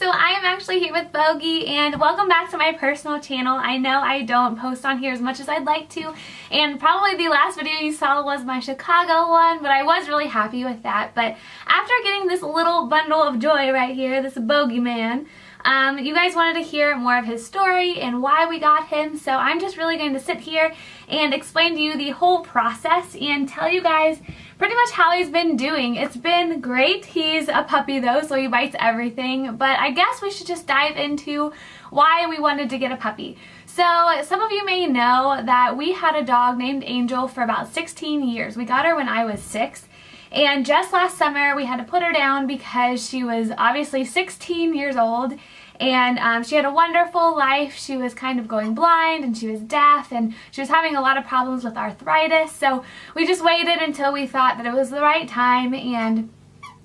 So I am actually here with Bogey, and welcome back to my personal channel. I know I don't post on here as much as I'd like to, and probably the last video you saw was my Chicago one, but I was really happy with that. But after getting this little bundle of joy right here, this Bogey man, you guys wanted to hear more of his story and why we got him, so I'm just really going to sit here and explain to you the whole process and tell you guys pretty much how he's been doing. It's been great. He's a puppy though, so he bites everything, but I guess we should just dive into why we wanted to get a puppy. So some of you may know that we had a dog named Angel for about 16 years. We got her when I was 6. And just last summer, we had to put her down because she was obviously 16 years old, and she had a wonderful life. She was kind of going blind, and she was deaf, and she was having a lot of problems with arthritis. So we just waited until we thought that it was the right time, and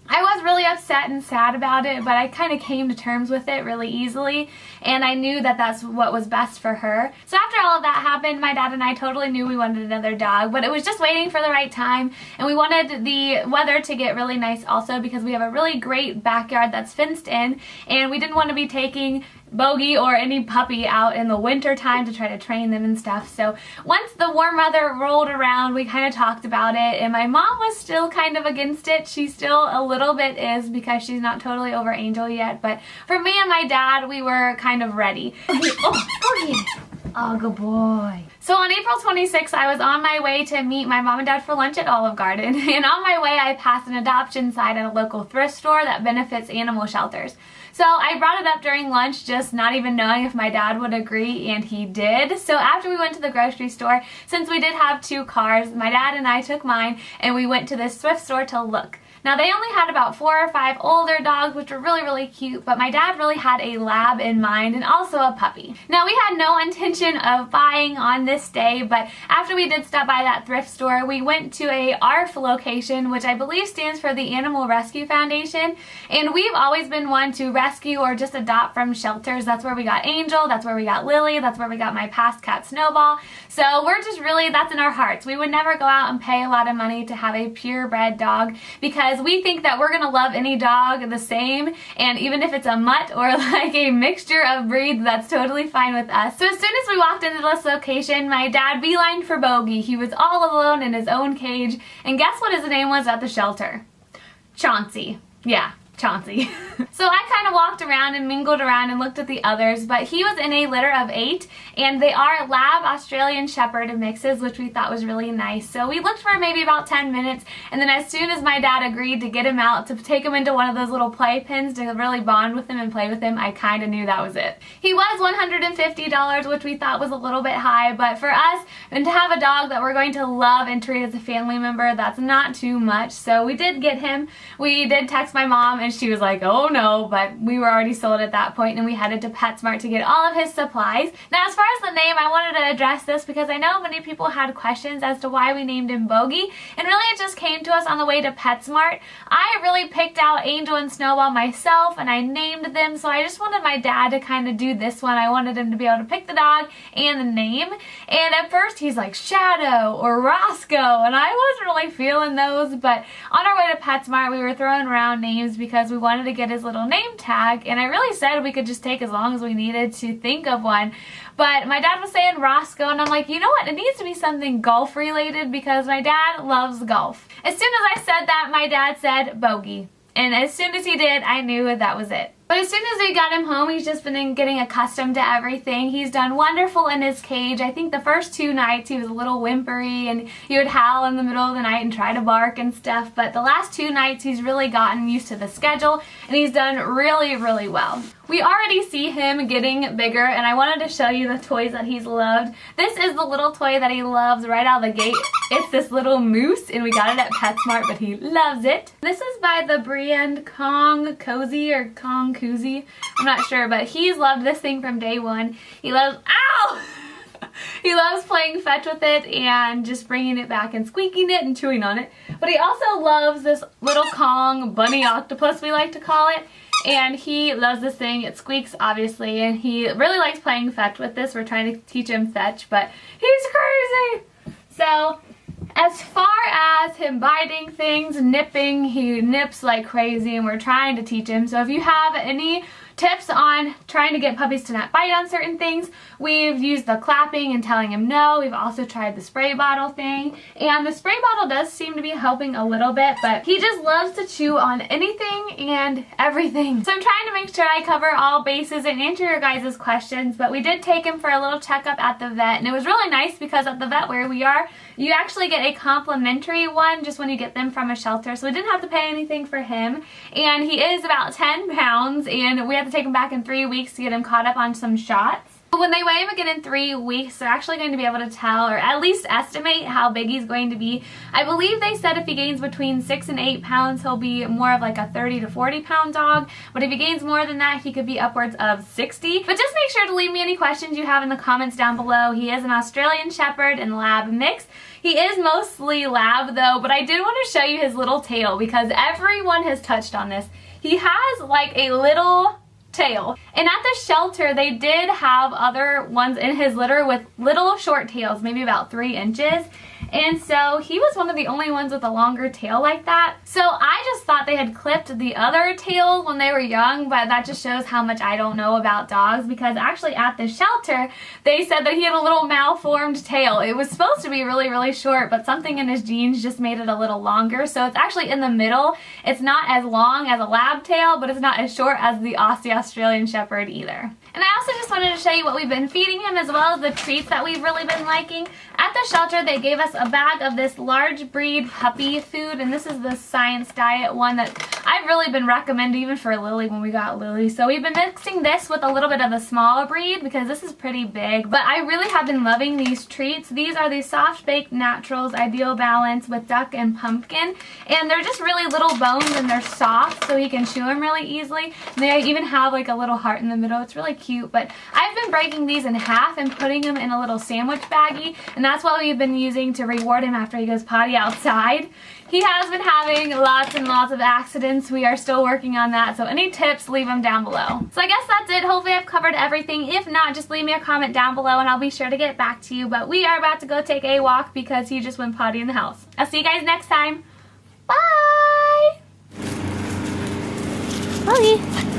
I was really upset and sad about it, but I kind of came to terms with it really easily, and I knew that that's what was best for her. So after all of that happened, my dad and I totally knew we wanted another dog, but it was just waiting for the right time, and we wanted the weather to get really nice also because we have a really great backyard that's fenced in, and we didn't want to be taking Bogey or any puppy out in the winter time to try to train them and stuff. So once the warm weather rolled around, we kind of talked about it, and my mom was still kind of against it. She still a little bit is because she's not totally over Angel yet, but for me and my dad, we were kind of ready. Oh, good boy. So on April 26th, I was on my way to meet my mom and dad for lunch at Olive Garden, and on my way I passed an adoption site at a local thrift store that benefits animal shelters. So I brought it up during lunch, just not even knowing if my dad would agree, and he did. So after we went to the grocery store, since we did have 2 cars, my dad and I took mine, and we went to this thrift store to look. Now they only had about 4 or 5 older dogs, which were really, really cute, but my dad really had a lab in mind and also a puppy. Now we had no intention of buying on this day, but after we did stop by that thrift store, we went to a ARF location, which I believe stands for the Animal Rescue Foundation, and we've always been one to rescue or just adopt from shelters. That's where we got Angel, that's where we got Lily, that's where we got my past cat Snowball. So we're just really, that's in our hearts. We would never go out and pay a lot of money to have a purebred dog because we think that we're gonna love any dog the same, and even if it's a mutt or like a mixture of breeds, that's totally fine with us. So as soon as we walked into this location, my dad beelined for Bogey. He was all alone in his own cage, and guess what his name was at the shelter? Chauncey. Yeah, Chauncey. So I kind of walked around and mingled around and looked at the others, but he was in a litter of 8, and they are Lab Australian Shepherd mixes, which we thought was really nice. So we looked for maybe about 10 minutes, and then as soon as my dad agreed to get him out, to take him into one of those little play pens to really bond with him and play with him, I kind of knew that was it. He was $150, which we thought was a little bit high, but for us, and to have a dog that we're going to love and treat as a family member, that's not too much. So we did get him. We did text my mom, and she was like, oh no, but we were already sold at that point, and we headed to PetSmart to get all of his supplies. Now as far as the name, I wanted to address this because I know many people had questions as to why we named him Bogey, and really it just came to us on the way to PetSmart. I really picked out Angel and Snowball myself, and I named them, so I just wanted my dad to kind of do this one. I wanted him to be able to pick the dog and the name, and at first he's like Shadow or Roscoe, and I wasn't really feeling those, but on our way to PetSmart we were throwing around names because we wanted to get his little name tag, and I really said we could just take as long as we needed to think of one, but my dad was saying Roscoe, and I'm like, you know what, it needs to be something golf related because my dad loves golf. As soon as I said that, my dad said Bogey, and as soon as he did, I knew that was it. But as soon as we got him home, he's just been getting accustomed to everything. He's done wonderful in his cage. I think the first 2 nights he was a little whimpery and he would howl in the middle of the night and try to bark and stuff. But the last 2 nights he's really gotten used to the schedule and he's done really, really well. We already see him getting bigger, and I wanted to show you the toys that he's loved. This is the little toy that he loves right out of the gate. It's this little moose, and we got it at PetSmart, but he loves it. This is by the brand Kong Cozy or Kong Koozie. I'm not sure, but he's loved this thing from day one. He loves, ow! He loves playing fetch with it and just bringing it back and squeaking it and chewing on it. But he also loves this little Kong bunny octopus, we like to call it. And he loves this thing. It squeaks, obviously, and he really likes playing fetch with this. We're trying to teach him fetch, but he's crazy. So as far as him biting things, nipping, he nips like crazy, and we're trying to teach him. So if you have any tips on trying to get puppies to not bite on certain things. We've used the clapping and telling him no. We've also tried the spray bottle thing, and the spray bottle does seem to be helping a little bit, but he just loves to chew on anything and everything. So I'm trying to make sure I cover all bases and answer your guys' questions, but we did take him for a little checkup at the vet, and it was really nice because at the vet where we are, you actually get a complimentary one just when you get them from a shelter, so we didn't have to pay anything for him. And he is about 10 pounds, and we had to take him back in 3 weeks to get him caught up on some shots. When they weigh him again in 3 weeks, they're actually going to be able to tell, or at least estimate, how big he's going to be. I believe they said if he gains between 6 and 8 pounds, he'll be more of like a 30 to 40 pound dog. But if he gains more than that, he could be upwards of 60. But just make sure to leave me any questions you have in the comments down below. He is an Australian Shepherd and Lab mix. He is mostly Lab though, but I did want to show you his little tail because everyone has touched on this. He has like a little tail. And at the shelter, they did have other ones in his litter with little short tails, maybe about 3 inches. And so he was one of the only ones with a longer tail like that. So I just thought they had clipped the other tails when they were young, but that just shows how much I don't know about dogs, because actually at the shelter, they said that he had a little malformed tail. It was supposed to be really, really short, but something in his genes just made it a little longer. So it's actually in the middle. It's not as long as a Lab tail, but it's not as short as the Aussie Australian Shepherd either. And I also just wanted to show you what we've been feeding him, as well as the treats that we've really been liking. At the shelter, they gave us a bag of this large breed puppy food, and this is the Science Diet one that I've really been recommending even for Lily when we got Lily. So we've been mixing this with a little bit of the smaller breed because this is pretty big, but I really have been loving these treats. These are the Soft Baked Naturals Ideal Balance with duck and pumpkin, and they're just really little bones and they're soft so he can chew them really easily. And they even have like a little heart in the middle. It's really cute, but I've been breaking these in half and putting them in a little sandwich baggie, and that's what we've been using to reward him after he goes potty outside. He has been having lots and lots of accidents. We are still working on that, so any tips, leave them down below. So I guess that's it. Hopefully I've covered everything. If not, just leave me a comment down below and I'll be sure to get back to you. But we are about to go take a walk because he just went potty in the house. I'll see you guys next time. Bye! Bogey.